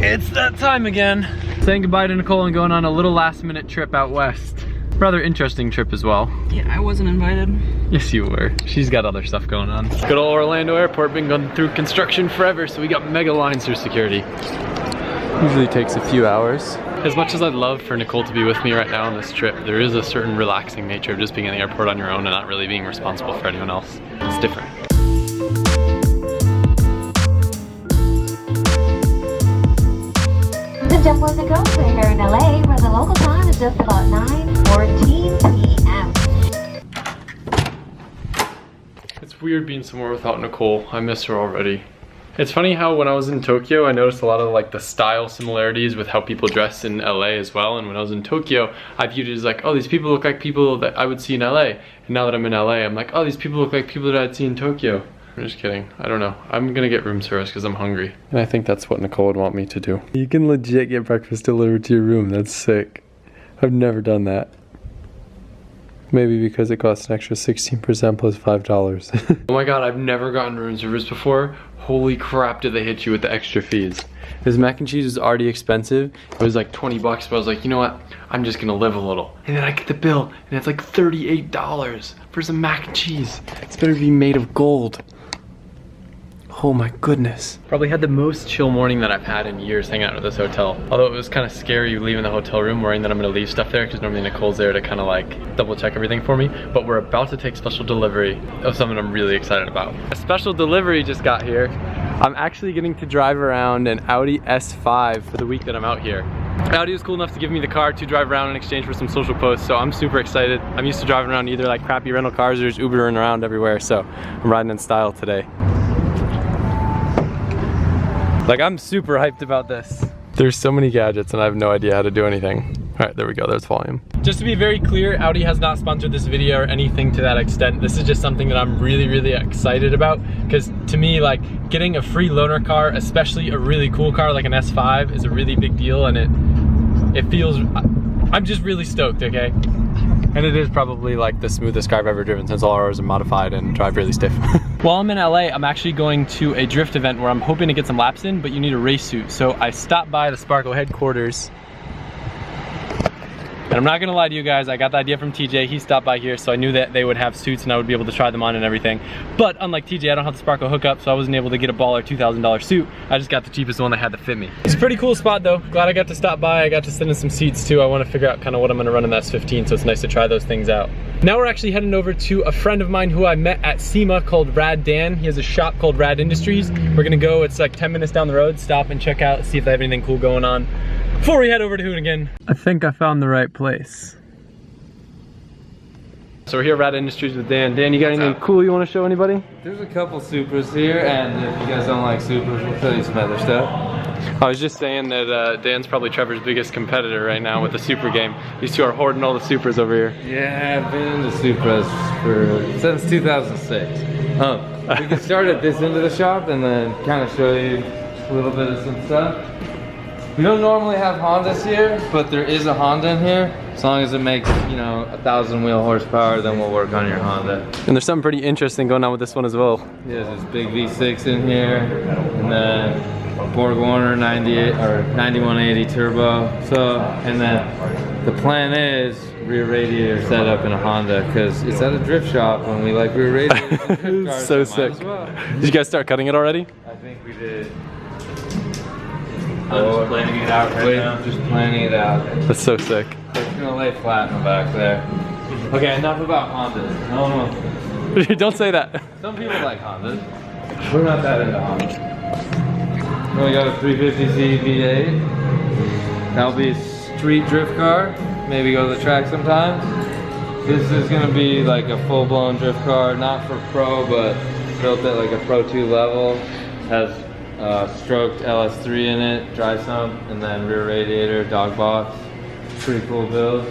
It's that time again. Saying goodbye to Nicole and going on a little last minute trip out west. Rather interesting trip as well. Yeah, I wasn't invited. Yes, you were. She's got other stuff going on. Good old Orlando Airport been going through construction forever, so we got mega lines through security. Usually takes a few hours. As much as I'd love for Nicole to be with me right now on this trip, there is a certain relaxing nature of just being in the airport on your own and not really being responsible for anyone else. It's different. Just boys and girls, we're here in LA where the local time is just about 9:14 p.m. It's weird being somewhere without Nicole. I miss her already. It's funny how when I was in Tokyo, I noticed a lot of like the style similarities with how people dress in LA as well. And when I was in Tokyo, I viewed it as like, oh, these people look like people that I would see in LA. And now that I'm in LA, I'm like, oh, these people look like people that I'd see in Tokyo. I'm just kidding. I don't know. I'm gonna get room service because I'm hungry. And I think that's what Nicole would want me to do. You can legit get breakfast delivered to your room. That's sick. I've never done that. Maybe because it costs an extra 16% plus $5. Oh my god, I've never gotten room service before. Holy crap, did they hit you with the extra fees. This mac and cheese was already expensive. It was like 20 bucks, but I was like, you know what? I'm just gonna live a little. And then I get the bill, and it's like $38 for some mac and cheese. It's better be made of gold. Oh my goodness. Probably had the most chill morning that I've had in years hanging out at this hotel. Although it was kind of scary leaving the hotel room worrying that I'm gonna leave stuff there because normally Nicole's there to kind of like double check everything for me. But we're about to take special delivery of something I'm really excited about. A special delivery just got here. I'm actually getting to drive around an Audi S5 for the week that I'm out here. Audi was cool enough to give me the car to drive around in exchange for some social posts, so I'm super excited. I'm used to driving around either like crappy rental cars or just Ubering around everywhere, so I'm riding in style today. Like, I'm super hyped about this. There's so many gadgets and I have no idea how to do anything. All right, there we go, there's volume. Just to be very clear, Audi has not sponsored this video or anything to that extent. This is just something that I'm really, really excited about because to me, like, getting a free loaner car, especially a really cool car like an S5 is a really big deal and it feels, I'm just really stoked, okay? And it is probably like the smoothest car I've ever driven since all ours are modified and drive really stiff. While I'm in LA, I'm actually going to a drift event where I'm hoping to get some laps in, but you need a race suit. So I stopped by the Sparco headquarters. And I'm not gonna lie to you guys, I got the idea from TJ. He stopped by here, so I knew that they would have suits and I would be able to try them on and everything. But unlike TJ, I don't have the Sparco hookup, so I wasn't able to get a baller $2,000 suit. I just got the cheapest one that had to fit me. It's a pretty cool spot though. Glad I got to stop by. I got to sit in some seats too. I want to figure out kind of what I'm gonna run in the S15, so it's nice to try those things out. Now we're actually heading over to a friend of mine who I met at SEMA called Rad Dan. He has a shop called Rad Industries. We're gonna go, it's like 10 minutes down the road, stop and check out, see if they have anything cool going on before we head over to Hoonigan. I think I found the right place. So we're here at Rad Industries with Dan. Dan, you got anything cool you want to show anybody? There's a couple Supras here, and if you guys don't like Supras, we'll show you some other stuff. I was just saying that Dan's probably Trevor's biggest competitor right now with the Supra game. These two are hoarding all the Supras over here. Yeah, I've been into Supras since 2006. We can start at this end of the shop and then kind of show you a little bit of some stuff. We don't normally have Hondas here, but there is a Honda in here. As long as it makes, you know, 1,000 wheel horsepower, then we'll work on your Honda. And there's something pretty interesting going on with this one as well. Yeah, there's big V6 in here, and then Borg Warner 98 or 9180 turbo. So, and then the plan is rear radiator setup in a Honda because it's at a drift shop and we like rear radiators in drift cars. So sick. Well. Did you guys start cutting it already? I think we did. I'm just planning it out right now. Just planning it out. That's so sick. It's gonna lay flat in the back there. Okay, enough about Hondas. No. Don't say that. Some people like Hondas. We're not that into Hondas. We got a 350Z V8. That'll be a street drift car. Maybe go to the track sometimes. This is gonna be like a full-blown drift car, not for pro, but built at like a Pro 2 level. Has stroked LS3 in it, dry sump, and then rear radiator, dog box. Pretty cool build.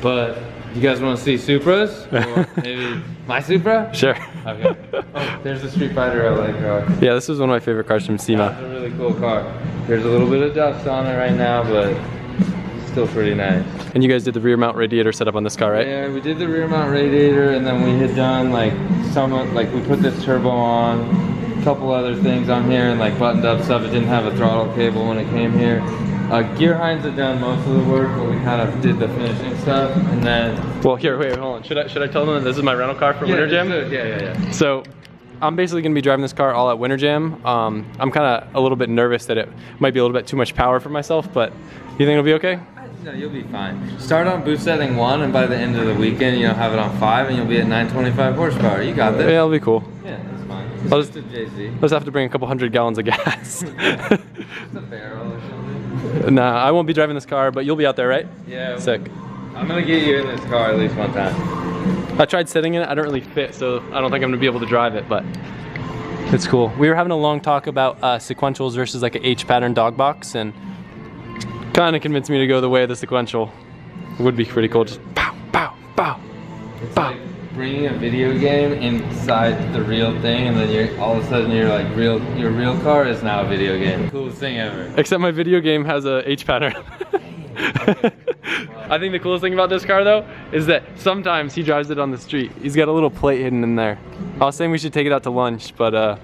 But you guys want to see Supras? Or maybe my Supra? Sure. Okay. Oh, there's a Street Fighter LA car. Yeah, this was one of my favorite cars from SEMA. It's a really cool car. There's a little bit of dust on it right now, but it's still pretty nice. And you guys did the rear mount radiator setup on this car, right? Yeah, we did the rear mount radiator, and then we had done like we put this turbo on. A couple other things on here and like buttoned up stuff. It didn't have a throttle cable when it came here. Gear Hinds had done most of the work, but we kind of did the finishing stuff. And then, well, here, wait, hold on. Should I tell them that this is my rental car for Winter Jam? Yeah. So, I'm basically gonna be driving this car all at Winter Jam. I'm kind of a little bit nervous that it might be a little bit too much power for myself, but you think it'll be okay? No, you'll be fine. Start on boost setting 1, and by the end of the weekend, you know, have it on 5, and you'll be at 925 horsepower. You got this. Yeah, it'll be cool. Yeah, that's fine. It's just a JZ. I'll just have to bring a couple 100 gallons of gas. Just a barrel or something. Nah, I won't be driving this car, but you'll be out there, right? Yeah. Sick. I'm gonna get you in this car at least one time. I tried sitting in it. I don't really fit, so I don't think I'm gonna be able to drive it, but it's cool. We were having a long talk about sequentials versus like an H-pattern dog box, and kind of convinced me to go the way of the sequential. It would be pretty cool. Just pow, pow, pow, It's pow. like bringing a video game inside the real thing, and then you're all of a sudden you're like your real car is now a video game. Coolest thing ever. Except my video game has a H-pattern. I think the coolest thing about this car though is that sometimes he drives it on the street. He's got a little plate hidden in there. I was saying we should take it out to lunch, but I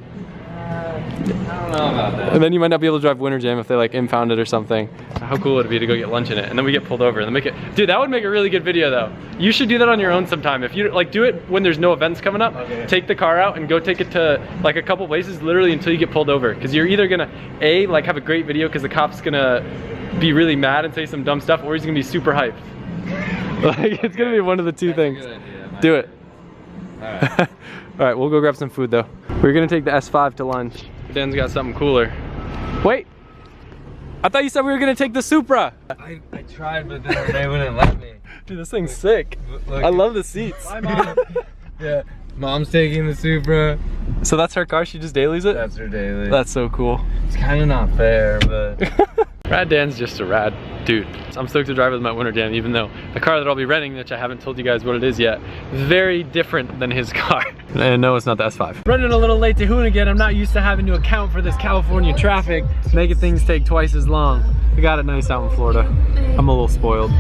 don't know about that. and then you might not be able to drive Winter Jam if they like impound it or something. How cool would it be to go get lunch in it and then we get pulled over and then make it, dude, that would make a really good video though. You should do that on your own sometime. If you like do it when there's no events coming up, take the car out and go take it to like a couple places literally until you get pulled over. Cause you're either gonna like have a great video cause the cop's gonna be really mad and say some dumb stuff, or he's gonna be super hyped. Like it's gonna be one of the two things. Good idea, Do it. Alright. All right, we'll go grab some food though. We're gonna take the S5 to lunch. Dan's got something cooler. Wait, I thought you said we were gonna take the Supra. I tried, but then they wouldn't let me. Dude, this thing's sick. Look, I love the seats. Bye, Mom. Yeah, Mom's taking the Supra. So that's her car, she just dailies it? That's her daily. That's so cool. It's kind of not fair, but Rad Dan's just a rad dude. I'm stoked to drive with my Winter Jam, even though the car that I'll be renting, which I haven't told you guys what it is yet, is very different than his car. And no, it's not the S5. Running a little late to Hoonigan. I'm not used to having to account for this California traffic, making things take twice as long. We got it nice out in Florida. I'm a little spoiled.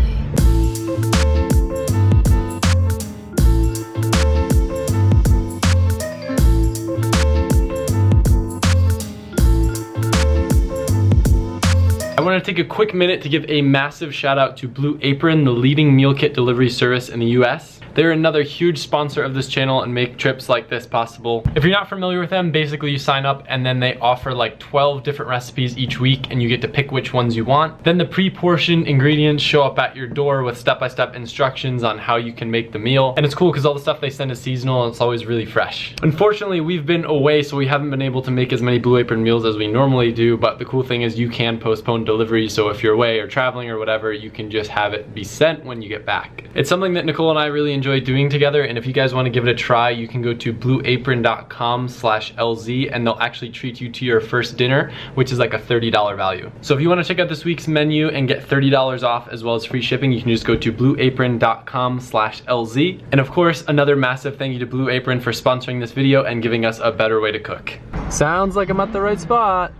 I want to take a quick minute to give a massive shout out to Blue Apron, the leading meal kit delivery service in the US. They're another huge sponsor of this channel and make trips like this possible. If you're not familiar with them, basically you sign up and then they offer like 12 different recipes each week and you get to pick which ones you want. Then the pre-portioned ingredients show up at your door with step-by-step instructions on how you can make the meal. And it's cool because all the stuff they send is seasonal and it's always really fresh. Unfortunately, we've been away, so we haven't been able to make as many Blue Apron meals as we normally do, but the cool thing is you can postpone delivery, so if you're away or traveling or whatever, you can just have it be sent when you get back. It's something that Nicole and I really enjoy doing together, and if you guys want to give it a try, you can go to blueapron.com/LZ and they'll actually treat you to your first dinner, which is like a $30 value. So if you want to check out this week's menu and get $30 off as well as free shipping, you can just go to blueapron.com/LZ. And of course, another massive thank you to Blue Apron for sponsoring this video and giving us a better way to cook. Sounds like I'm at the right spot.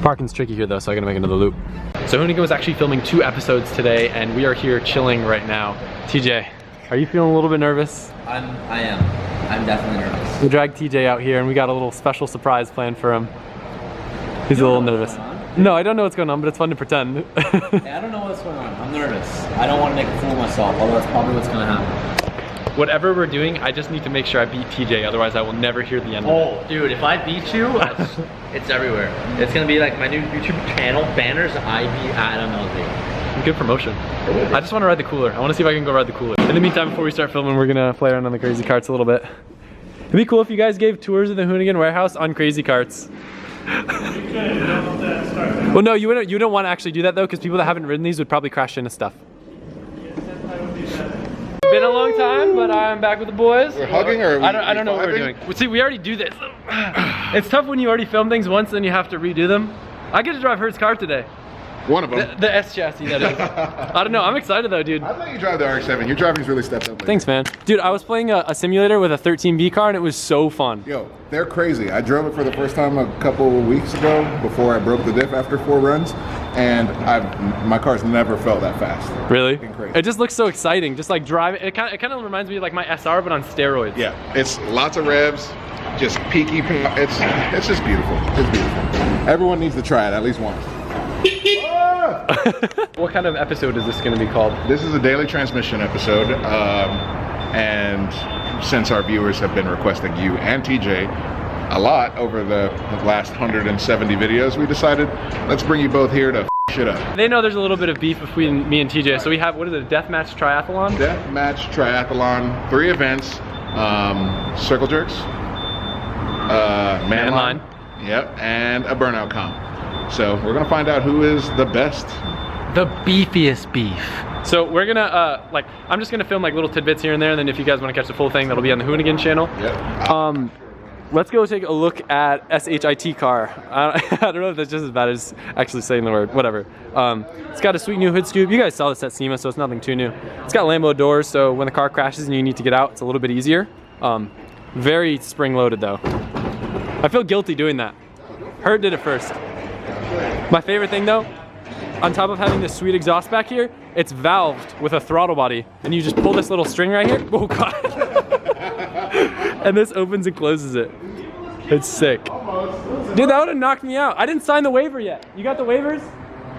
Parking's tricky here though, so I gotta make another loop. So Hoonigan was actually filming 2 episodes today and we are here chilling right now. TJ, are you feeling a little bit nervous? I am. I'm definitely nervous. We dragged TJ out here and we got a little special surprise planned for him. He's a little nervous. No, I don't know what's going on, but it's fun to pretend. Hey, I don't know what's going on. I'm nervous. I don't want to make a fool of myself, although that's probably what's going to happen. Whatever we're doing, I just need to make sure I beat TJ, otherwise I will never hear the end of it. Oh, dude, if I beat you, it's everywhere. It's gonna be like my new YouTube channel, banners, I beat Adam LZ. Good promotion. I just want to ride the cooler. I want to see if I can go ride the cooler. In the meantime, before we start filming, we're gonna play around on the crazy carts a little bit. It'd be cool if you guys gave tours of the Hoonigan warehouse on crazy carts. Well, no, you wouldn't want to actually do that though, because people that haven't ridden these would probably crash into stuff. Been a long time, but I'm back with the boys. We're hugging, or I don't know what we're doing. See, we already do this. It's tough when you already film things once, then you have to redo them. I get to drive Hert's car today. One of them. The S chassis, that is. I don't know. I'm excited though, dude. I thought you drive the RX-7. Your driving's really stepped up lately. Thanks, man. Dude, I was playing a simulator with a 13B car and it was so fun. Yo, they're crazy. I drove it for the first time a couple of weeks ago before I broke the diff after 4 runs, and my car's never felt that fast. Really? It's been crazy. It just looks so exciting. Just like driving. It kind of reminds me of like my SR, but on steroids. Yeah, it's lots of revs. just peaky. It's just beautiful. It's beautiful. Everyone needs to try it at least once. What kind of episode is this going to be called? This is a daily transmission episode, and since our viewers have been requesting you and TJ a lot over the last 170 videos, we decided let's bring you both here to shit up. They know there's a little bit of beef between me and TJ, so we have, what is it, a deathmatch triathlon? Deathmatch triathlon, 3 events, circle jerks, man line, yep, and a burnout comp. So we're gonna find out who is the best. The beefiest beef. So we're gonna, I'm just gonna film like little tidbits here and there, and then if you guys wanna catch the full thing, that'll be on the Hoonigan channel. Yep. Let's go take a look at SHIT car. I don't know if that's just as bad as actually saying the word, whatever. It's got a sweet new hood scoop. You guys saw this at SEMA, so it's nothing too new. It's got Lambo doors, so when the car crashes and you need to get out, it's a little bit easier. Very spring-loaded though. I feel guilty doing that. Hurt did it first. My favorite thing though, on top of having this sweet exhaust back here, it's valved with a throttle body, and you just pull this little string right here. Oh God. And this opens and closes it. It's sick. Dude, that would have knocked me out. I didn't sign the waiver yet. You got the waivers?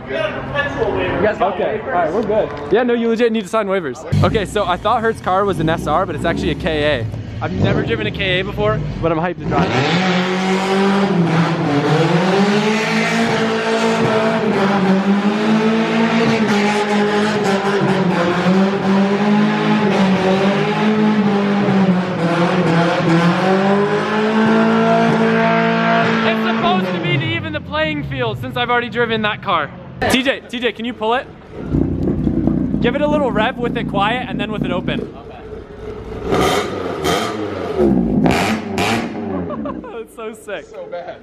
You got a perpetual waiver. You guys got Okay, waivers? all right, we're good. Yeah, no, you legit need to sign waivers. Okay, so I thought Hert's car was an SR, but it's actually a KA. I've never driven a KA before, but I'm hyped to drive it. Playing field since I've already driven that car. TJ, can you pull it? Give it a little rev with it quiet and then with it open. Okay. It's so sick. So bad.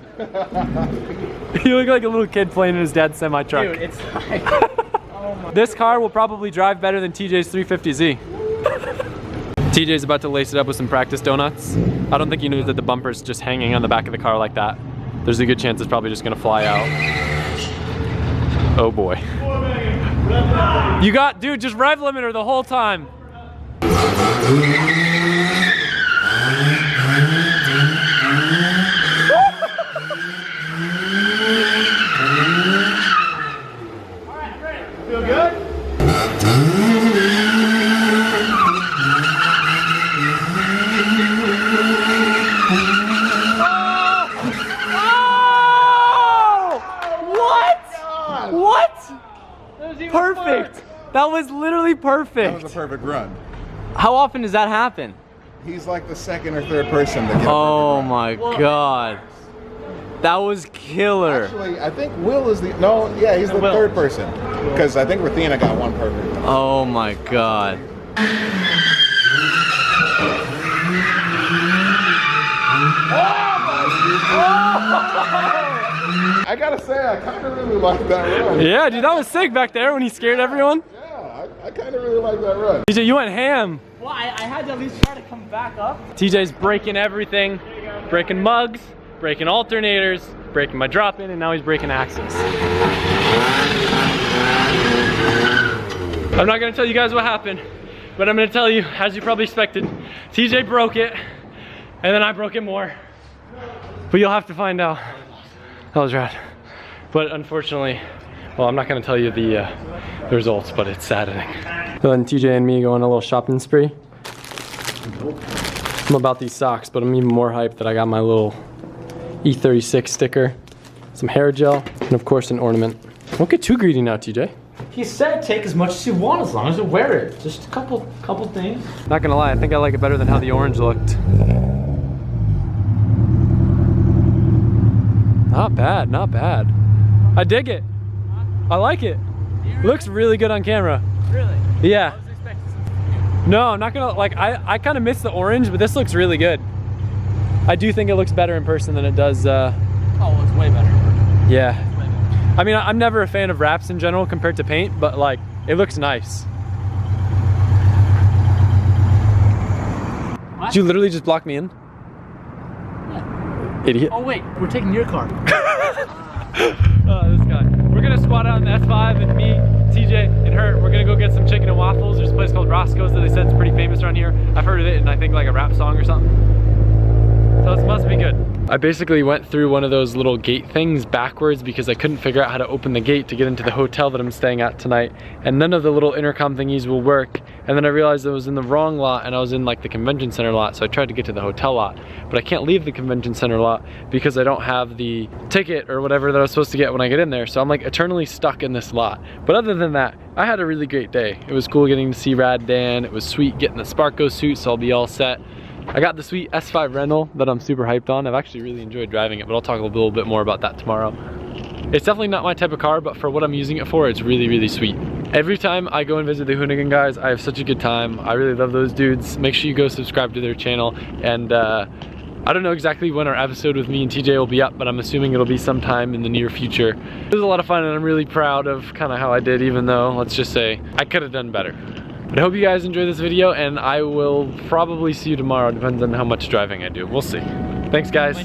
You look like a little kid playing in his dad's semi-truck. Dude, it's like, oh my. This car will probably drive better than TJ's 350Z. TJ's about to lace it up with some practice donuts. I don't think he knew that the bumper's just hanging on the back of the car like that. There's a good chance it's probably just gonna fly out. Oh boy. You got, dude, just rev limiter the whole time. Feel good? Perfect. That was literally perfect. That was a perfect run. How often does that happen? He's like the second or third person to get Oh a perfect my God. That was killer. run. Actually, I think Will is the, no, yeah, he's the third person. Because I think Rathina got one perfect. Oh my God. I gotta say, I kind of really like that run. Yeah, dude, that was sick back there when he scared everyone. Yeah, I kind of really like that run. TJ, you went ham. Well, I had to at least try to come back up. TJ's breaking everything. Breaking mugs, breaking alternators, breaking my drop-in, and now he's breaking axles. I'm not gonna tell you guys what happened, but I'm gonna tell you, as you probably expected, TJ broke it, and then I broke it more. But you'll have to find out. That was rad. But unfortunately, well, I'm not gonna tell you the results, but it's saddening. So then TJ and me go on a little shopping spree. I'm about these socks, but I'm even more hyped that I got my little E36 sticker, some hair gel, and of course an ornament. Don't get too greedy now, TJ. He said take as much as you want as long as you wear it. Just a couple things. Not gonna lie, I think I like it better than how the orange looked. Not bad, not bad. I dig it. I like it. Looks really good on camera. Really? Yeah. I was expecting something. No, I'm not gonna, like, I kind of miss the orange, but this looks really good. I do think it looks better in person than it does, Oh, it's way better. yeah. I mean, I'm never a fan of wraps in general compared to paint, but like, it looks nice. What? Did you literally just block me in? Yeah. Idiot. Oh wait, we're taking your car. Oh, this guy. We're gonna squat out on the S5, and me, TJ, and Hurt, we're gonna go get some chicken and waffles. There's a place called Roscoe's that they said is pretty famous around here. I've heard of it in, I think, like a rap song or something. So this must be good. I basically went through one of those little gate things backwards because I couldn't figure out how to open the gate to get into the hotel that I'm staying at tonight. And none of the little intercom thingies will work. And then I realized I was in the wrong lot and I was in like the convention center lot. So I tried to get to the hotel lot, but I can't leave the convention center lot because I don't have the ticket or whatever that I was supposed to get when I get in there. So I'm like eternally stuck in this lot. But other than that, I had a really great day. It was cool getting to see Rad Dan. It was sweet getting the Sparko suit, so I'll be all set. I got the sweet S5 rental that I'm super hyped on. I've actually really enjoyed driving it, but I'll talk a little bit more about that tomorrow. It's definitely not my type of car, but for what I'm using it for, it's really, really sweet. Every time I go and visit the Hoonigan guys, I have such a good time. I really love those dudes. Make sure you go subscribe to their channel. And I don't know exactly when our episode with me and TJ will be up, but I'm assuming it'll be sometime in the near future. It was a lot of fun and I'm really proud of kind of how I did, even though, let's just say, I could have done better. But I hope you guys enjoy this video, and I will probably see you tomorrow. Depends on how much driving I do. We'll see. Thanks, guys.